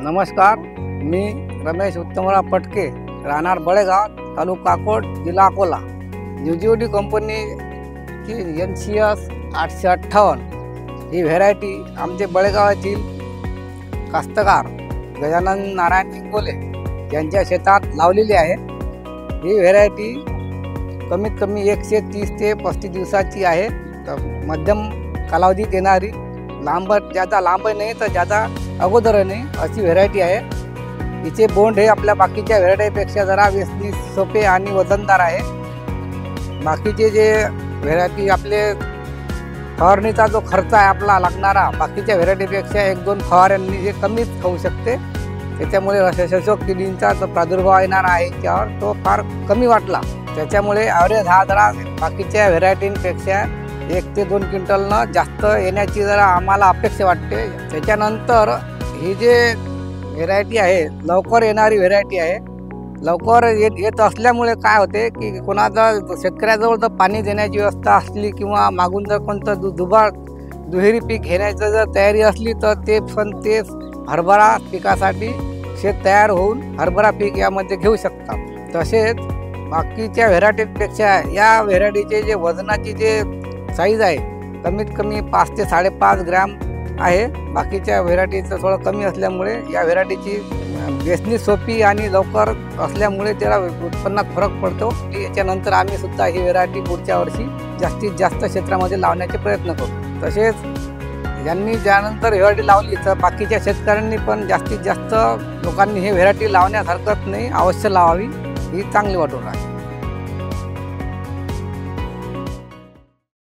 नमस्कार, मी रमेश उत्तमराव पटके, राहणार बळेगाव, तालुका अकोट, जिल्हा अकोला. न्यूजीओडी कंपनीची NCS 858 ही व्हेरायटी आमचे बळेगावातील कास्तकार गजानन नारायण इंगोले यांच्या शेतात लावलेली आहे. ही व्हेरायटी कमीत कमी 130 ते 35 दिवसाची आहे. मध्यम कालावधीत येणारी, ज़्यादा लांब नाही तर ज़्यादा अगोदर नाही अशी व्हेरायटी आहे. हिचे बोंड हे आपल्या बाकीच्या व्हेरायटीपेक्षा जरा वेचणी सोपे आणि वजनदार आहे. बाकीचे जे व्हेरायटी आपले फवारणीचा जो खर्च आहे आपला लागणारा बाकीच्या व्हेरायटीपेक्षा 1-2 फवाऱ्यांनी जे कमीच होऊ शकते. त्याच्यामुळे शोषक किडींचा जो प्रादुर्भाव येणार आहे त्यावर तो फार कमी वाटला. त्याच्यामुळे ॲव्हरेज हा जरा बाकीच्या व्हेरायटींपेक्षा 1 ते 2 क्विंटलनं जास्त येण्याची जरा आम्हाला अपेक्षा वाटते. त्याच्यानंतर ही जे व्हेरायटी आहे लवकर येणारी व्हेरायटी आहे. लवकर येत असल्यामुळे काय होते की कोणाचा शेतकऱ्याजवळ जर पाणी देण्याची व्यवस्था असली किंवा मागून जर कोणतं दुहेरी पीक घेण्याचं जर तयारी असली तर ते हरभरा पिकासाठी शेत तयार होऊन हरभरा पीक यामध्ये घेऊ शकतात. तसेच बाकीच्या व्हेरायटीपेक्षा या व्हेरायटीचे जे वजनाची जे साईज आहे कमीत कमी 5 ते 5.5 ग्रॅम आहे. बाकीच्या व्हेरायटीचं थोडं कमी असल्यामुळे या व्हेरायटीची वेचणी सोपी आणि लवकर असल्यामुळे त्याला उत्पन्नात फरक पडतो. याच्यानंतर आम्ही सुद्धा ही व्हेरायटी पुढच्या वर्षी जास्तीत जास्त क्षेत्रामध्ये लावण्याचे प्रयत्न करू. तसेच ज्यांनी ज्यानंतर व्हेरायटी लावली तर बाकीच्या शेतकऱ्यांनी पण जास्तीत जास्त लोकांनी ही व्हेरायटी लावण्यास हरकत नाही, अवश्य लावावी. ही चांगली वाटून राहील.